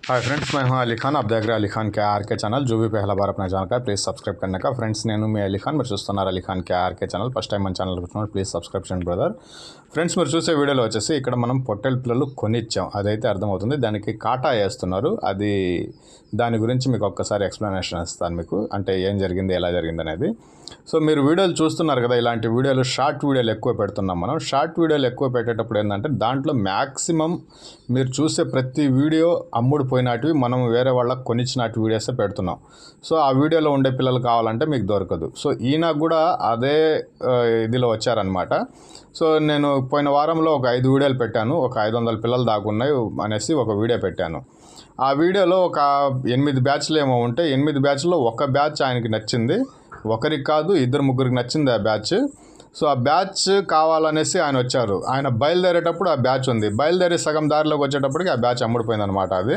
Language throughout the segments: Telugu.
हाय फ्रेंड्स, मैं हूं अली खान। आप देख रहे हैं अली खान के आर के चैनल। जो भी पहला बार अपना ఛానల్ का प्लीज़ सब्सक्రైబ్ करने का। ఫ్రెండ్స్, నేను మీ అలీ ఖాన్, మీరు చూస్తున్నారు అలీ ఖాన్ కే ఆర్కే ఛానల్. ఫస్ట్ టైం మన ఛానల్ చూస్తున్నారు, ప్లీజ్ సబ్స్క్రైబ్ చేయండి బ్రదర్. ఫ్రెండ్స్, మీరు చూసే వీడియోలో వచ్చేసి ఇక్కడ మనం పొట్టేలు పిల్లలు కొనిచ్చాం, అదైతే అర్థమవుతుంది. దానికి కాటా వేస్తున్నారు. అది దాని గురించి మీకు ఒక్కసారి ఎక్స్ప్లెనేషన్ ఇస్తాను మీకు, అంటే ఏం జరిగింది, ఎలా జరిగింది అనేది. సో మీరు వీడియోలు చూస్తున్నారు కదా, ఇలాంటి వీడియోలు షార్ట్ వీడియోలు ఎక్కువ పెడుతున్నాం మనం. షార్ట్ వీడియోలు ఎక్కువ పెట్టేటప్పుడు ఏంటంటే దాంట్లో మ్యాక్సిమం మీరు చూసే ప్రతి వీడియో అమ్ముడు పోయినటివి, మనం వేరే వాళ్ళకి కొనిచ్చినట్టు వీడియోసే పెడుతున్నాం. సో ఆ వీడియోలో ఉండే పిల్లలు కావాలంటే మీకు దొరకదు. సో ఈయన కూడా అదే ఇదిలో వచ్చారనమాట. సో నేను పోయిన వారంలో ఒక 5 వీడియోలు పెట్టాను. ఒక 500 పిల్లలు దాకా ఉన్నాయి అనేసి ఒక వీడియో పెట్టాను. ఆ వీడియోలో ఒక 8 బ్యాచ్లు ఏమో ఉంటే 8 బ్యాచ్లో ఒక బ్యాచ్ ఆయనకి నచ్చింది. ఒకరికి కాదు, 2-3కి నచ్చింది ఆ బ్యాచ్. సో ఆ బ్యాచ్ కావాలనేసి ఆయన వచ్చారు. ఆయన బయలుదేరేటప్పుడు ఆ బ్యాచ్ ఉంది. బయలుదేరి సగం దారిలోకి వచ్చేటప్పటికి ఆ బ్యాచ్ అమ్ముడిపోయిందనమాట. అది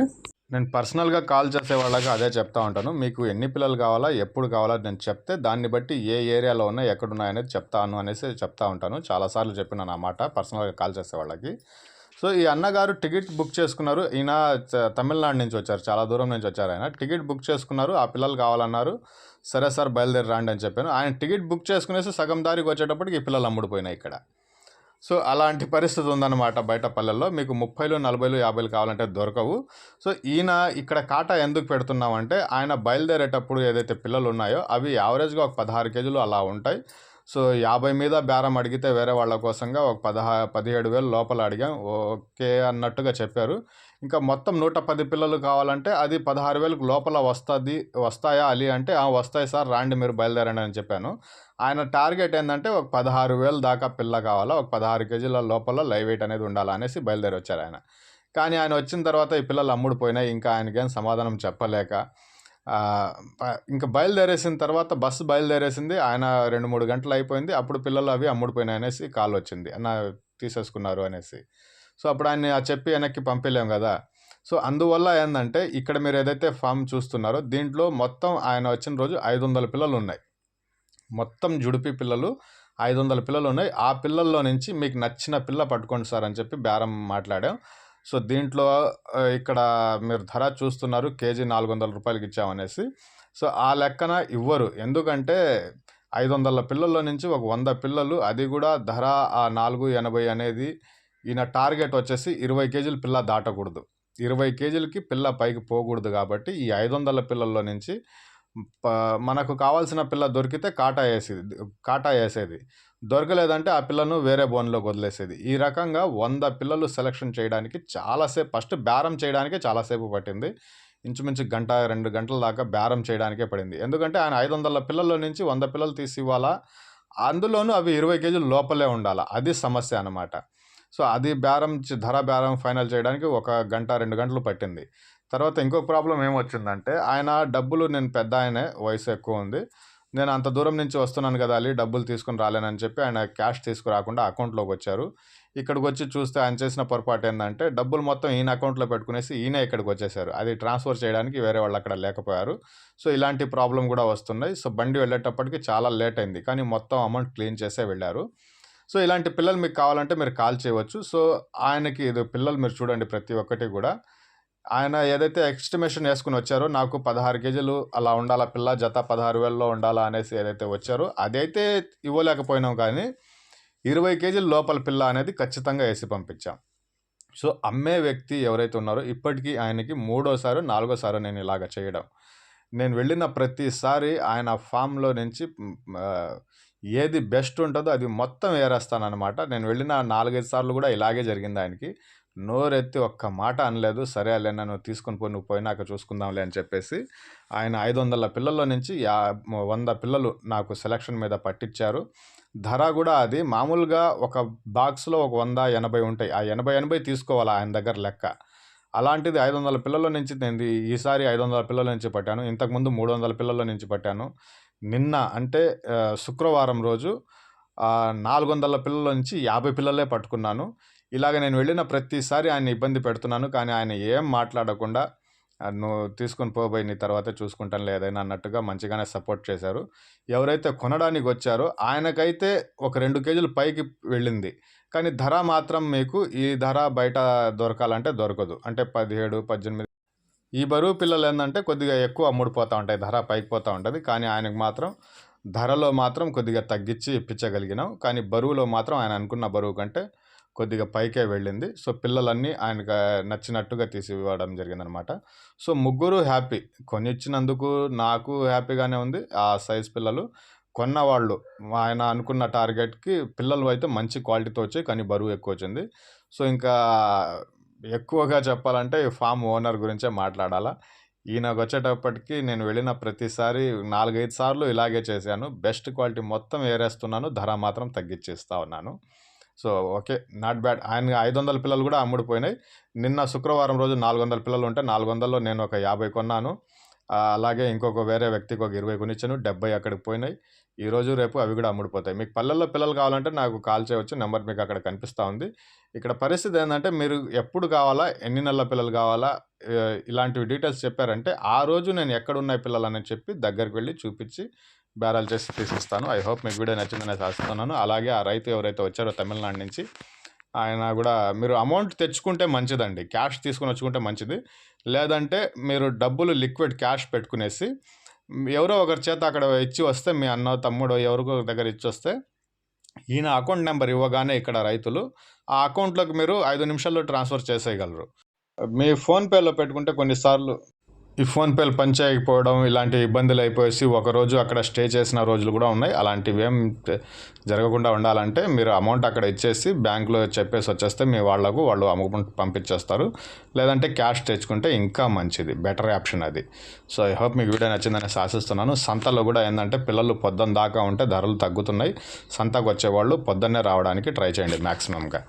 నేను పర్సనల్గా కాల్ చేసే వాళ్ళకి అదే చెప్తా ఉంటాను. మీకు ఎన్ని పిల్లలు కావాలా, ఎప్పుడు కావాలా నేను చెప్తే దాన్ని బట్టి ఏ ఏరియాలో ఉన్నాయి, ఎక్కడున్నాయనేది చెప్తాను అనేసి చెప్తా ఉంటాను. చాలాసార్లు చెప్పినాను ఆ మాట పర్సనల్గా కాల్ చేసే వాళ్ళకి. సో ఈ అన్నగారు టికెట్ బుక్ చేసుకున్నారు. ఈయన తమిళనాడు నుంచి వచ్చారు, చాలా దూరం నుంచి వచ్చారు. ఆయన టికెట్ బుక్ చేసుకున్నారు. ఆ పిల్లలు కావాలన్నారు. సరే సార్ బయలుదేరి రాండి అని చెప్పాను. ఆయన టికెట్ బుక్ చేసుకునేసి సగం దారికి వచ్చేటప్పటికి ఈ పిల్లలు అమ్ముడిపోయినాయి ఇక్కడ. సో అలాంటి పరిస్థితి ఉందన్నమాట బయట పల్లెల్లో. మీకు 30, 40, 50 కావాలంటే దొరకవు. సో ఈయన ఇక్కడ కాటా ఎందుకు పెడుతున్నామంటే, ఆయన బయలుదేరేటప్పుడు ఏదైతే పిల్లలు ఉన్నాయో అవి యావరేజ్గా ఒక 16 కేజీలు అలా ఉంటాయి. సో 50 మీద బేరం అడిగితే వేరే వాళ్ళ కోసంగా ఒక 17,000 లోపల అడిగాం. ఓకే అన్నట్టుగా చెప్పారు. ఇంకా మొత్తం 110 పిల్లలు కావాలంటే అది 16,000 లోపల వస్తాయా అలీ అంటే, వస్తాయి సార్ రాండి మీరు బయలుదేరండి అని చెప్పాను. ఆయన టార్గెట్ ఏంటంటే ఒక 16,000 దాకా పిల్ల కావాలా, ఒక 16 కేజీల లోపల లైవ్ వెయిట్ అనేది ఉండాలా అనేసి బయలుదేరి వచ్చారు ఆయన. కానీ ఆయన వచ్చిన తర్వాత ఈ పిల్లలు అమ్ముడిపోయినాయి. ఇంకా ఆయనకేం సమాధానం చెప్పలేక ఇంకా బయలుదేరేసిన తర్వాత బస్సు బయలుదేరేసింది. ఆయన 2-3 గంటలు అయిపోయింది. అప్పుడు పిల్లలు అవి అమ్ముడిపోయినాయి అనేసి కాల్ వచ్చింది, అన్న తీసేసుకున్నారు అనేసి. సో అప్పుడు ఆయన చెప్పి వెనక్కి పంపించలేం కదా. సో అందువల్ల ఏంటంటే ఇక్కడ మీరు ఏదైతే ఫామ్ చూస్తున్నారో దీంట్లో మొత్తం ఆయన వచ్చిన రోజు 500 పిల్లలు ఉన్నాయి. మొత్తం జుడిపి పిల్లలు 500 పిల్లలు ఉన్నాయి. ఆ పిల్లల్లో నుంచి మీకు నచ్చిన పిల్ల పట్టుకోండి సార్ అని చెప్పి బేరం మాట్లాడాం. సో దీంట్లో ఇక్కడ మీరు ధర చూస్తున్నారు, కేజీ 400 రూపాయలకి ఇచ్చామనేసి. సో ఆ లెక్కన ఇవ్వరు. ఎందుకంటే 500 పిల్లల్లో నుంచి ఒక 100 పిల్లలు, అది కూడా ధర ఆ 480 అనేది. ఈయన టార్గెట్ వచ్చేసి 20 కేజీల పిల్ల దాటకూడదు, 20 కేజీలకి పిల్ల పైకి పోకూడదు. కాబట్టి ఈ 500 పిల్లల్లో నుంచి మనకు కావాల్సిన పిల్ల దొరికితే కాటా వేసేది, దొరకలేదంటే ఆ పిల్లను వేరే బోన్లోకి వదిలేసేది. ఈ రకంగా 100 పిల్లలు సెలెక్షన్ చేయడానికి చాలాసేపు, ఫస్ట్ బేరం చేయడానికే చాలాసేపు పట్టింది. ఇంచుమించు 1-2 గంటల దాకా బేరం చేయడానికే పడింది. ఎందుకంటే ఆయన 500 పిల్లల్లో నుంచి 100 పిల్లలు తీసి ఇవ్వాలా, అందులోనూ అవి 20 కేజీల లోపలే ఉండాలా. అది సమస్య అన్నమాట. సో అది ధర బేరం ఫైనల్ చేయడానికి 1-2 గంటలు పట్టింది. తర్వాత ఇంకొక ప్రాబ్లం ఏమొచ్చిందంటే, ఆయన డబ్బులు, నేను పెద్ద ఆయనే, వయసు ఎక్కువ ఉంది, నేను అంత దూరం నుంచి వస్తున్నాను కదా అలీ, డబ్బులు తీసుకుని రాలేనని చెప్పి ఆయన క్యాష్ తీసుకురాకుండా అకౌంట్లోకి వచ్చారు. ఇక్కడికి వచ్చి చూస్తే ఆయన చేసిన పొరపాటు ఏంటంటే, డబ్బులు మొత్తం ఈయన అకౌంట్లో పెట్టుకునేసి ఈయన ఇక్కడికి వచ్చేసారు. అది ట్రాన్స్ఫర్ చేయడానికి వేరే వాళ్ళు అక్కడ లేకపోయారు. సో ఇలాంటి ప్రాబ్లం కూడా వస్తున్నాయి. సో బండి వెళ్ళేటప్పటికి చాలా లేట్ అయింది, కానీ మొత్తం అమౌంట్ క్లీన్ చేసే వెళ్ళారు. సో ఇలాంటి పిల్లలు మీకు కావాలంటే మీరు కాల్ చేయవచ్చు. సో ఆయనకి ఇది పిల్లలు మీరు చూడండి, ప్రతి ఒక్కటి కూడా ఆయన ఏదైతే ఎస్టిమేషన్ వేసుకుని వచ్చారో, నాకు 16 కేజీలు అలా ఉండాలా పిల్ల, జత 16,000లో ఉండాలా అనేసి ఏదైతే వచ్చారో అదైతే ఇవ్వలేకపోయినాం. కానీ 20 కేజీల లోపల పిల్ల అనేది ఖచ్చితంగా వేసి పంపించాం. సో అమ్మే వ్యక్తి ఎవరైతే ఉన్నారో, ఇప్పటికీ ఆయనకి 3వ సారి 4వ సారి నేను ఇలాగ చేయడం. నేను వెళ్ళిన ప్రతిసారి ఆయన ఫామ్లో నుంచి ఏది బెస్ట్ ఉంటుందో అది మొత్తం ఏరేస్తానన్నమాట. నేను వెళ్ళిన 4-5 సార్లు కూడా ఇలాగే జరిగింది. ఆయనకి నోరెత్తి ఒక్క మాట అనలేదు. సరే అలేనా, నువ్వు తీసుకొని పో, నువ్వు పోయినాక చూసుకుందాంలే అని చెప్పేసి ఆయన 500 పిల్లల్లో నుంచి 100 పిల్లలు నాకు సెలక్షన్ మీద పట్టించారు. ధర కూడా అది మామూలుగా ఒక బాక్స్లో ఒక 100-80 ఉంటాయి. ఆ 80 తీసుకోవాలి ఆయన దగ్గర లెక్క. అలాంటిది 500 పిల్లల నుంచి నేను ఈసారి 500 పిల్లల నుంచి పట్టాను. ఇంతకుముందు 300 పిల్లల నుంచి పట్టాను. నిన్న అంటే శుక్రవారం రోజు 400 పిల్లల నుంచి 50 పిల్లలే పట్టుకున్నాను. ఇలాగ నేను వెళ్ళిన ప్రతిసారి ఆయన ఇబ్బంది పెడుతున్నాను. కానీ ఆయన ఏం మాట్లాడకుండా, నువ్వు తీసుకొని పోబోయి నీ తర్వాతే చూసుకుంటాను ఏదైనా అన్నట్టుగా మంచిగానే సపోర్ట్ చేశారు. ఎవరైతే కొనడానికి వచ్చారో ఆయనకైతే ఒక 2 కేజీలు పైకి వెళ్ళింది. కానీ ధర మాత్రం మీకు ఈ ధర బయట దొరకాలంటే దొరకదు. అంటే 17, 18 ఈ బరువు పిల్లలు ఏంటంటే కొద్దిగా ఎక్కువ అమ్ముడుపోతూ ఉంటాయి, ధర పైకి పోతూ ఉంటుంది. కానీ ఆయనకు మాత్రం ధరలో మాత్రం కొద్దిగా తగ్గించి ఇప్పించగలిగినాం. కానీ బరువులో మాత్రం ఆయన అనుకున్న బరువు కంటే కొద్దిగా పైకే వెళ్ళింది. సో పిల్లలన్నీ ఆయనకు నచ్చినట్టుగా తీసి ఇవ్వడం జరిగిందనమాట. సో ముగ్గురు హ్యాపీ. కొనిచ్చినందుకు నాకు హ్యాపీగానే ఉంది. ఆ సైజ్ పిల్లలు కొన్నవాళ్ళు ఆయన అనుకున్న టార్గెట్కి పిల్లలు అయితే మంచి క్వాలిటీతో వచ్చాయి, కానీ బరువు ఎక్కువ వచ్చింది. సో ఇంకా ఎక్కువగా చెప్పాలంటే ఈ ఫామ్ ఓనర్ గురించే మాట్లాడాలా. ఈయనకు వచ్చేటప్పటికి నేను వెళ్ళిన ప్రతిసారి 4-5 సార్లు ఇలాగే చేశాను. బెస్ట్ క్వాలిటీ మొత్తం ఏరేస్తున్నాను, ధర మాత్రం తగ్గించేస్తా ఉన్నాను. So okay, not bad. ఆయన 500 పిల్లలు కూడా అమ్ముడుపోయినాయి. నిన్న శుక్రవారం రోజు 400 పిల్లలు ఉంటే 400లో నేను ఒక 50 కొన్నాను. అలాగే ఇంకొక వేరే వ్యక్తికి ఒక 20 కొనిచ్చాను, 70 అక్కడికి పోయినాయి. ఈరోజు రేపు అవి కూడా అమ్ముడుపోతాయి. మీకు పల్లెల్లో పిల్లలు కావాలంటే నాకు కాల్ చేయవచ్చు, నెంబర్ మీకు అక్కడ కనిపిస్తూ ఉంది. ఇక్కడ పరిస్థితి ఏంటంటే మీరు ఎప్పుడు కావాలా, ఎన్ని నెలల పిల్లలు కావాలా, ఇలాంటివి డీటెయిల్స్ చెప్పారంటే ఆ రోజు నేను ఎక్కడున్నాయి పిల్లలు అని చెప్పి దగ్గరికి వెళ్ళి చూపించి బేరాలు చేసి తీసిస్తాను. ఐ హోప్ మీకు వీడియో నచ్చిందని ఆశిస్తున్నాను. అలాగే ఆ రైతు ఎవరైతే వచ్చారో తమిళనాడు నుంచి, ఆయన కూడా మీరు అమౌంట్ తెచ్చుకుంటే మంచిదండి, క్యాష్ తీసుకుని వచ్చుకుంటే మంచిది. లేదంటే మీరు డబ్బులు లిక్విడ్ క్యాష్ పెట్టుకునేసి ఎవరో ఒకరి చేత అక్కడ ఇచ్చి వస్తే, మీ అన్న తమ్ముడు ఎవరికో దగ్గర ఇచ్చి వస్తే ఈయన అకౌంట్ నెంబర్ ఇవ్వగానే ఇక్కడ రైతులు ఆ అకౌంట్లోకి మీరు 5 నిమిషాల్లో ట్రాన్స్ఫర్ చేసేయగలరు. మీ ఫోన్పేలో పెట్టుకుంటే కొన్నిసార్లు ఈ ఫోన్పేలు పనిచేయకపోవడం ఇలాంటి ఇబ్బందులు అయిపోయేసి ఒకరోజు అక్కడ స్టే చేసిన రోజులు కూడా ఉన్నాయి. అలాంటివి ఏం జరగకుండా ఉండాలంటే మీరు అమౌంట్ అక్కడ ఇచ్చేసి బ్యాంకులో చెప్పేసి వచ్చేస్తే మీ వాళ్ళు అమౌంట్ పంపించేస్తారు. లేదంటే క్యాష్ తెచ్చుకుంటే ఇంకా మంచిది, బెటర్ ఆప్షన్ అది. సో ఐ హోప్ మీకు వీడియో నచ్చిందని ఆశిస్తున్నాను. సంతలో కూడా ఏంటంటే పిల్లలు పొద్దున్న దాకా ఉంటే ధరలు తగ్గుతున్నాయి. సంతకు వచ్చేవాళ్ళు పొద్దున్నే రావడానికి ట్రై చేయండి మ్యాక్సిమంగా.